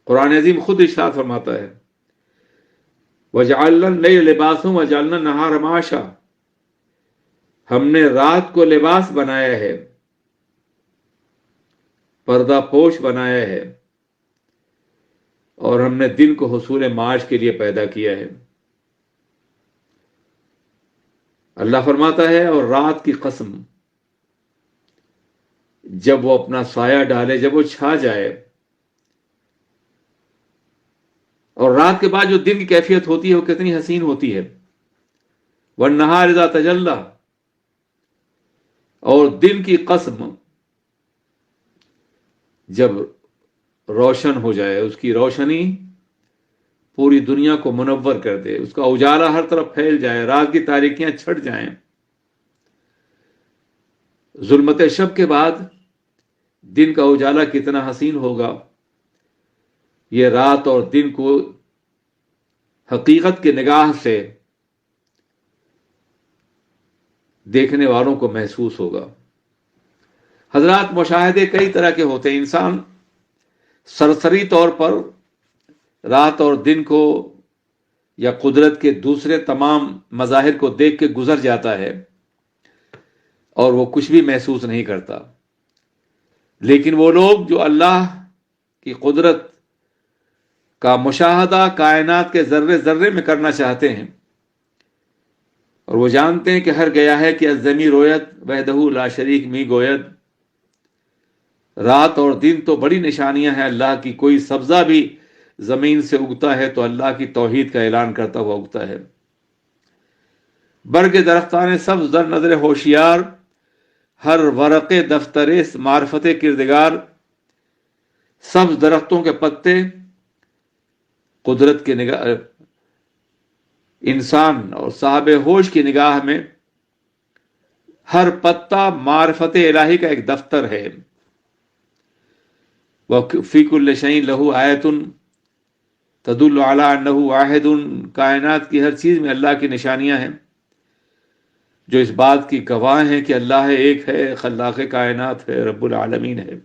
قرآن عظیم خود ارشاد فرماتا ہے وَجَعَلْنَا اللَّيْلَ لِبَاسًا وَجَعَلْنَا النَّهَارَ مَعَاشًا، ہم نے رات کو لباس بنایا ہے، پردہ پوش بنایا ہے، اور ہم نے دن کو حصول معاش کے لیے پیدا کیا ہے۔ اللہ فرماتا ہے اور رات کی قسم، جب وہ اپنا سایہ ڈالے، جب وہ چھا جائے، اور رات کے بعد جو دن کی کیفیت ہوتی ہے وہ کتنی حسین ہوتی ہے۔ وَالنَّهَارِ إِذَا تَجَلَّى، اور دن کی قسم جب روشن ہو جائے، اس کی روشنی پوری دنیا کو منور کر دے، اس کا اجالا ہر طرف پھیل جائے، رات کی تاریکیاں چھٹ جائیں۔ ظلمت شب کے بعد دن کا اجالا کتنا حسین ہوگا، یہ رات اور دن کو حقیقت کی نگاہ سے دیکھنے والوں کو محسوس ہوگا۔ حضرات، مشاہدے کئی طرح کے ہوتے ہیں۔ انسان سرسری طور پر رات اور دن کو یا قدرت کے دوسرے تمام مظاہر کو دیکھ کے گزر جاتا ہے اور وہ کچھ بھی محسوس نہیں کرتا، لیکن وہ لوگ جو اللہ کی قدرت کا مشاہدہ کائنات کے ذرے ذرے میں کرنا چاہتے ہیں، اور وہ جانتے ہیں کہ ہر گیا ہے کہ الزمی رویت وحدہ لا شریک می گوید، رات اور دن تو بڑی نشانیاں ہیں اللہ کی، کوئی سبزہ بھی زمین سے اگتا ہے تو اللہ کی توحید کا اعلان کرتا ہوا اگتا ہے۔ برگ درختان سبز در نظر ہوشیار، ہر ورق دفتر معرفت کردگار، سبز درختوں کے پتے قدرت کی نگاہ، انسان اور صاحب ہوش کی نگاہ میں ہر پتا معرفت الہی کا ایک دفتر ہے۔ وَفِي كُلِّ شَيْءٍ لَهُ آیَةٌ تدل علی انہ واحد، کائنات کی ہر چیز میں اللہ کی نشانیاں ہیں جو اس بات کی گواہ ہیں کہ اللہ ایک ہے، خلاق کائنات ہے، رب العالمین ہے۔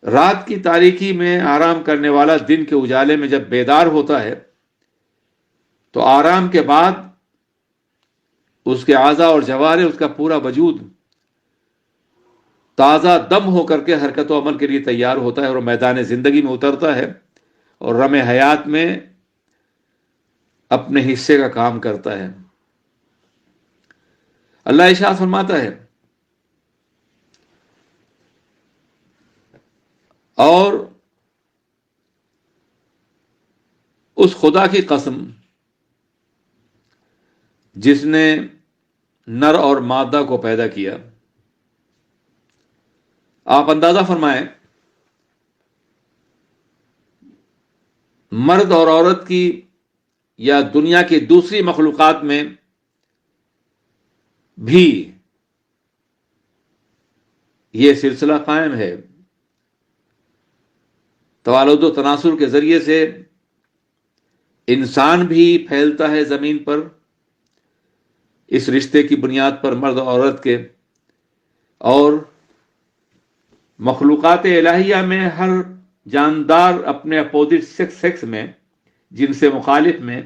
رات کی تاریکی میں آرام کرنے والا دن کے اجالے میں جب بیدار ہوتا ہے تو آرام کے بعد اس کے اعضاء اور جوارے، اس کا پورا وجود تازہ دم ہو کر کے حرکت و عمل کے لیے تیار ہوتا ہے اور میدان زندگی میں اترتا ہے اور رم حیات میں اپنے حصے کا کام کرتا ہے۔ اللہ ارشاد فرماتا ہے اور اس خدا کی قسم جس نے نر اور مادہ کو پیدا کیا۔ آپ اندازہ فرمائیں، مرد اور عورت کی یا دنیا کی دوسری مخلوقات میں بھی یہ سلسلہ قائم ہے۔ توالد و تناسل کے ذریعے سے انسان بھی پھیلتا ہے زمین پر، اس رشتے کی بنیاد پر مرد اور عورت کے، اور مخلوقات الہیہ میں ہر جاندار اپنے اپوزٹ سیکس میں، جن سے مخالف میں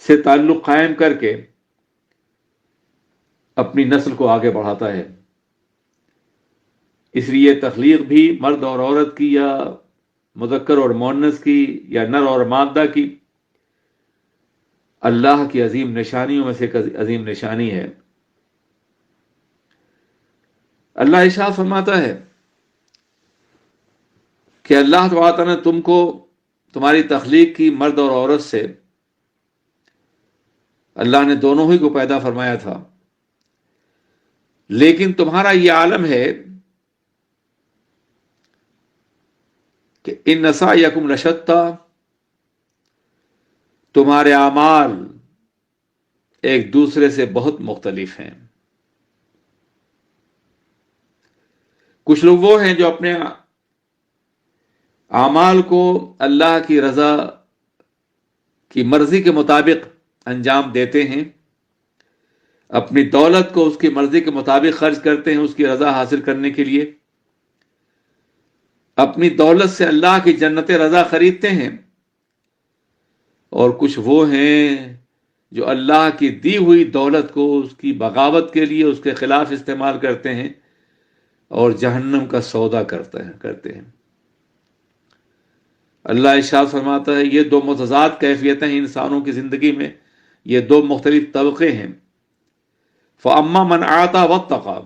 سے تعلق قائم کر کے اپنی نسل کو آگے بڑھاتا ہے۔ اس لیے تخلیق بھی مرد اور عورت کی، یا مذکر اور مؤنث کی، یا نر اور مادہ کی، اللہ کی عظیم نشانیوں میں سے ایک عظیم نشانی ہے۔ اللہ ارشاد فرماتا ہے کہ اللہ تعالیٰ نے تم کو تمہاری تخلیق کی مرد اور عورت سے، اللہ نے دونوں ہی کو پیدا فرمایا تھا، لیکن تمہارا یہ عالم ہے کہ ان سعیکم لشتی، تمہارے اعمال ایک دوسرے سے بہت مختلف ہیں۔ کچھ لوگ وہ ہیں جو اپنے اعمال کو اللہ کی رضا کی مرضی کے مطابق انجام دیتے ہیں، اپنی دولت کو اس کی مرضی کے مطابق خرچ کرتے ہیں اس کی رضا حاصل کرنے کے لیے، اپنی دولت سے اللہ کی جنت رضا خریدتے ہیں، اور کچھ وہ ہیں جو اللہ کی دی ہوئی دولت کو اس کی بغاوت کے لیے اس کے خلاف استعمال کرتے ہیں اور جہنم کا سودا کرتے ہیں۔ اللہ ارشاد فرماتا ہے یہ دو متضاد کیفیتیں ہیں انسانوں کی زندگی میں، یہ دو مختلف طبقے ہیں۔ فَأَمَّا مَنْ أَعْطَىٰ وَاتَّقَىٰ،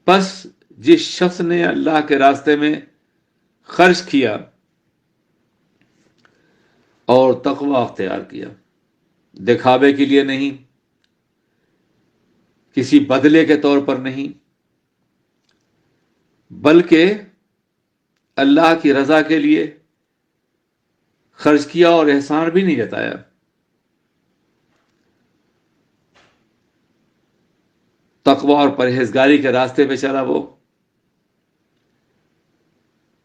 پس جس شخص نے اللہ کے راستے میں خرچ کیا اور تقوی اختیار کیا، دکھاوے کے لیے نہیں، کسی بدلے کے طور پر نہیں، بلکہ اللہ کی رضا کے لیے خرچ کیا اور احسان بھی نہیں جتایا، تقوی اور پرہیزگاری کے راستے پہ چلا، وہ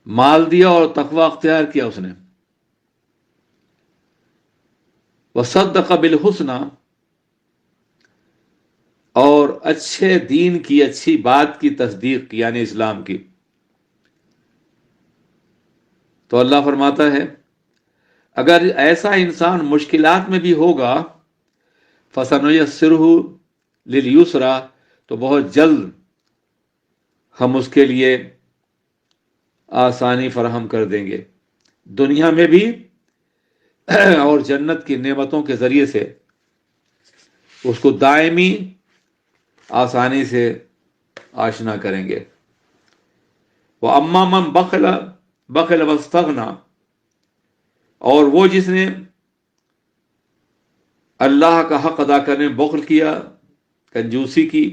مال دیا اور تقوی اختیار کیا اس نے، وصدق بالحسنى، اور اچھے دین کی، اچھی بات کی تصدیق کی، یعنی اسلام کی۔ تو اللہ فرماتا ہے اگر ایسا انسان مشکلات میں بھی ہوگا، فَسَنُيَسِّرُهُ لِلْيُسْرَىٰ، تو بہت جلد ہم اس کے لیے آسانی فراہم کر دیں گے، دنیا میں بھی اور جنت کی نعمتوں کے ذریعے سے اس کو دائمی آسانی سے آشنا کریں گے۔ وَأَمَّا مَنْ بَخِلَ وَاسْتَغْنَىٰ، اور وہ جس نے اللہ کا حق ادا کرنے میں بخل کیا، کنجوسی کی،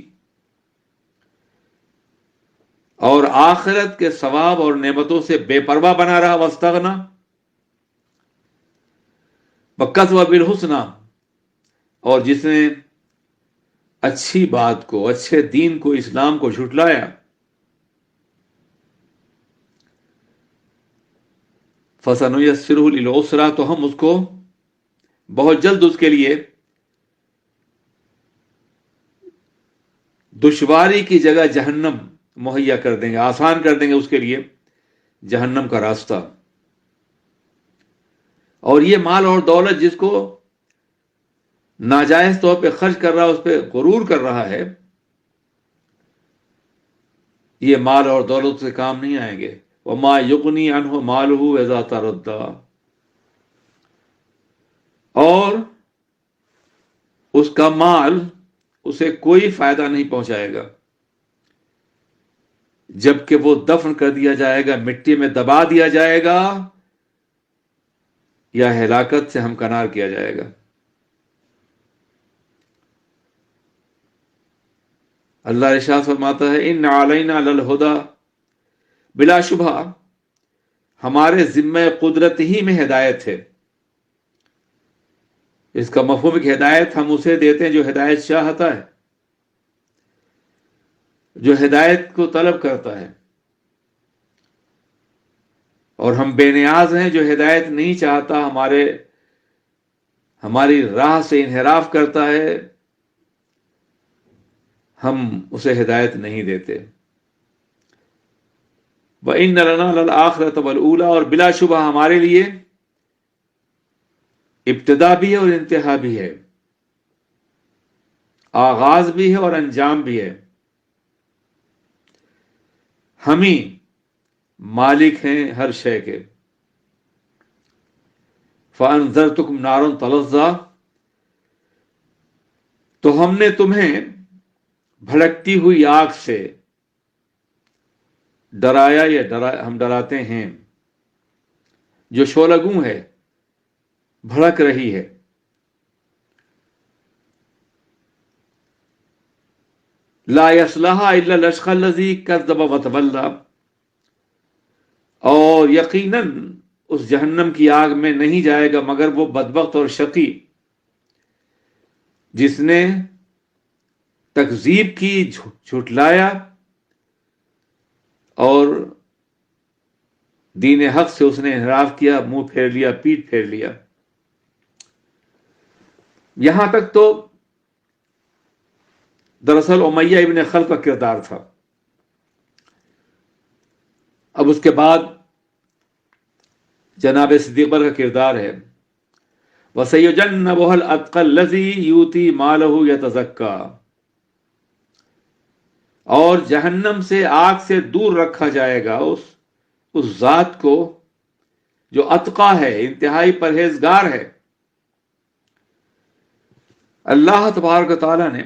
اور آخرت کے ثواب اور نعمتوں سے بے پرواہ بنا رہا، واستغنیٰ، وَكَذَّبَ بِالْحُسْنَىٰ، اور جس نے اچھی بات کو، اچھے دین کو، اسلام کو جھٹلایا، فَسَنُيَسِّرُهُ لِلْعُسْرَىٰ، تو ہم اس کو بہت جلد اس کے لیے دشواری کی جگہ جہنم مہیا کر دیں گے، آسان کر دیں گے اس کے لیے جہنم کا راستہ۔ اور یہ مال اور دولت جس کو ناجائز طور پہ خرچ کر رہا ہے، اس پہ غرور کر رہا ہے، یہ مال اور دولت سے کام نہیں آئیں گے۔ وَمَا يُغْنِي عَنْهُ مَالُهُ إِذَا تَرَدَّىٰ، اور اس کا مال اسے کوئی فائدہ نہیں پہنچائے گا جبکہ وہ دفن کر دیا جائے گا، مٹی میں دبا دیا جائے گا، یا ہلاکت سے ہمکنار کیا جائے گا۔ اللہ ارشاد فرماتا ہے ان علینا للہدیٰ، بلا شبہ ہمارے ذمہ قدرت ہی میں ہدایت ہے۔ اس کا مفہوم کہ ہدایت ہم اسے دیتے ہیں جو ہدایت چاہتا ہے، جو ہدایت کو طلب کرتا ہے، اور ہم بے نیاز ہیں جو ہدایت نہیں چاہتا، ہماری راہ سے انحراف کرتا ہے، ہم اسے ہدایت نہیں دیتے۔ وَإِنَّ لَنَا لَلْآخِرَةَ وَالْأُولَىٰ، اور بلا شبہ ہمارے لیے ابتدا بھی ہے اور انتہا بھی ہے، آغاز بھی ہے اور انجام بھی ہے، ہم ہی مالک ہیں ہر شے کے۔ فَأَنذَرْتُكُمْ نَارًا تَلَظَّىٰ، تو ہم نے تمہیں بھڑکتی ہوئی آگ سے ڈرایا، ہم ڈراتے ہیں، جو شعلہ گوں ہے، بھڑک رہی ہے۔ لا يصلها الا الاشقى الذي كذب وتولى، اور یقیناً اس جہنم کی آگ میں نہیں جائے گا مگر وہ بدبخت اور شقی جس نے تکذیب کی، جھٹلایا اور دین حق سے اس نے انحراف کیا، منہ پھیر لیا، پیٹ پھیر لیا۔ یہاں تک تو دراصل امیہ ابن خلف کا کردار تھا، اب اس کے بعد جناب صدیق اکبر کا کردار ہے وَسَيُجَنَّبُهَا الْأَتْقَى الَّذِي يُؤْتِي مَالَهُ يَتَزَكَّى، اور جہنم سے آگ سے دور رکھا جائے گا اس ذات کو جو اتقا ہے، انتہائی پرہیزگار ہے۔ اللہ تبارک و تعالیٰ نے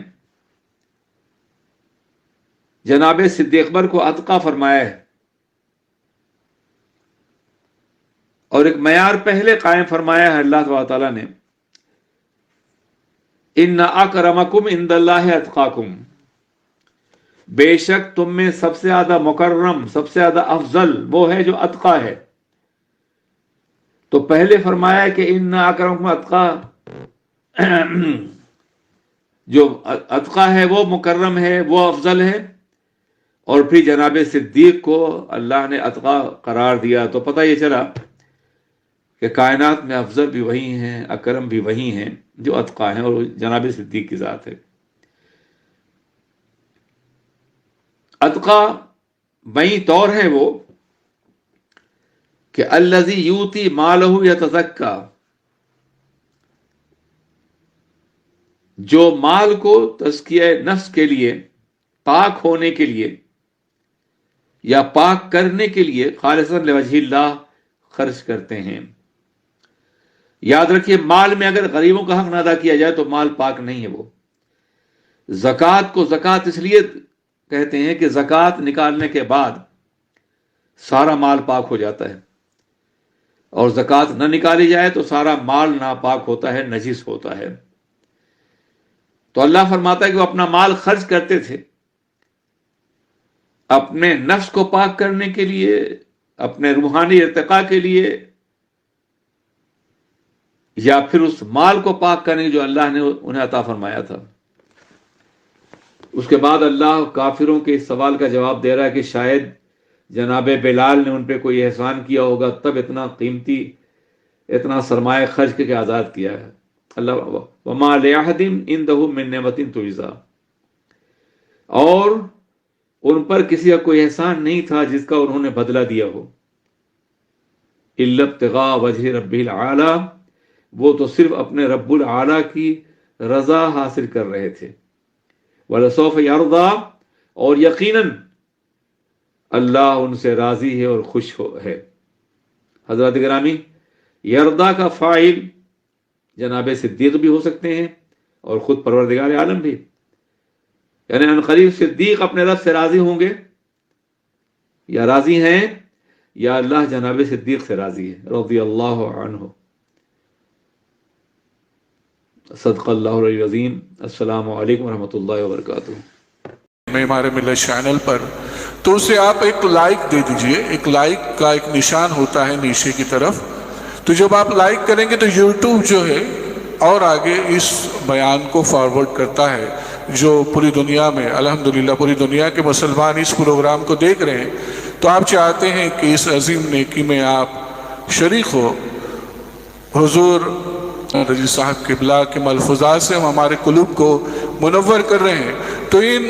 جناب صدیق اکبر کو اتقا فرمایا ہے، اور ایک معیار پہلے قائم فرمایا ہے اللہ تبارک و تعالیٰ نے، ان اکرمکم عند اللہ اتقاکم، بے شک تم میں سب سے زیادہ مکرم، سب سے زیادہ افضل وہ ہے جو اتقا ہے۔ تو پہلے فرمایا کہ ان اکرمکم اتقا، جو اتقا ہے وہ مکرم ہے، وہ افضل ہے، اور پھر جناب صدیق کو اللہ نے اتقا قرار دیا، تو پتہ یہ چلا کہ کائنات میں افضل بھی وہی ہیں، اکرم بھی وہی ہیں جو اتقا ہیں، اور جناب صدیق کی ذات ہے۔ اتقا بئی طور ہے وہ کہ الذی یؤتی مالہ یتزکا، جو مال کو تزکیہ نفس کے لیے، پاک ہونے کے لیے یا پاک کرنے کے لیے خالصاً لوجہ اللہ خرچ کرتے ہیں۔ یاد رکھیے، مال میں اگر غریبوں کا حق نہ ادا کیا جائے تو مال پاک نہیں ہے۔ وہ زکوٰۃ کو زکوٰۃ اس لیے کہتے ہیں کہ زکوٰۃ نکالنے کے بعد سارا مال پاک ہو جاتا ہے، اور زکوٰۃ نہ نکالی جائے تو سارا مال ناپاک ہوتا ہے، نجس ہوتا ہے۔ تو اللہ فرماتا ہے کہ وہ اپنا مال خرچ کرتے تھے اپنے نفس کو پاک کرنے کے لیے، اپنے روحانی ارتقاء کے لیے، یا پھر اس مال کو پاک کرنے جو اللہ نے انہیں عطا فرمایا تھا۔ اس کے بعد اللہ کافروں کے اس سوال کا جواب دے رہا ہے کہ شاید جناب بلال نے ان پہ کوئی احسان کیا ہوگا، تب اتنا قیمتی، اتنا سرمایہ خرچ کے آزاد کیا ہے۔ اللہ وما لأحد عنده من نعمت تجزا، اور ان پر کسی کا کوئی احسان نہیں تھا جس کا انہوں نے بدلہ دیا ہو، الا ابتغاء وجہ ربہ العالی، وہ تو صرف اپنے رب العالی کی رضا حاصل کر رہے تھے۔ وَلَسَوْفَ يَرْضَىٰ، اور یقیناً اللہ ان سے راضی ہے اور خوش ہے۔ حضرات گرامی، یردا کا فاعل جناب صدیق بھی ہو سکتے ہیں اور خود پروردگار عالم بھی، یعنی ان قریب صدیق اپنے رب سے راضی ہوں گے، یا راضی ہیں، یا اللہ جناب صدیق سے راضی ہے رضی اللہ عنہ۔ صدق اللہ العلی العظیم۔ السلام علیکم ورحمۃ اللہ وبرکاتہ۔ معمار ملت چینل پر تو اسے آپ ایک لائک دے دیجئے، ایک لائک کا ایک نشان ہوتا ہے نیچے کی طرف، تو جب آپ لائک کریں گے تو یوٹیوب جو ہے اور آگے اس بیان کو فارورڈ کرتا ہے، جو پوری دنیا میں الحمدللہ پوری دنیا کے مسلمان اس پروگرام کو دیکھ رہے ہیں، تو آپ چاہتے ہیں کہ اس عظیم نیکی میں آپ شریک ہو۔ حضور رضی صاحب قبلہ کے ملفوظات سے ہم ہمارے قلوب کو منور کر رہے ہیں، تو ان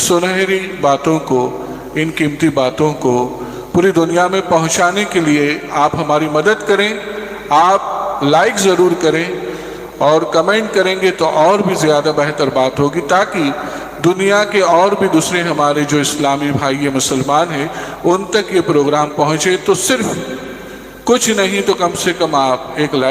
سنہری باتوں کو، ان قیمتی باتوں کو پوری دنیا میں پہنچانے کے لیے آپ ہماری مدد کریں۔ آپ لائک ضرور کریں اور کمنٹ کریں گے تو اور بھی زیادہ بہتر بات ہوگی، تاکہ دنیا کے اور بھی دوسرے ہمارے جو اسلامی بھائی مسلمان ہیں ان تک یہ پروگرام پہنچے۔ تو صرف کچھ نہیں تو کم سے کم آپ ایک لائک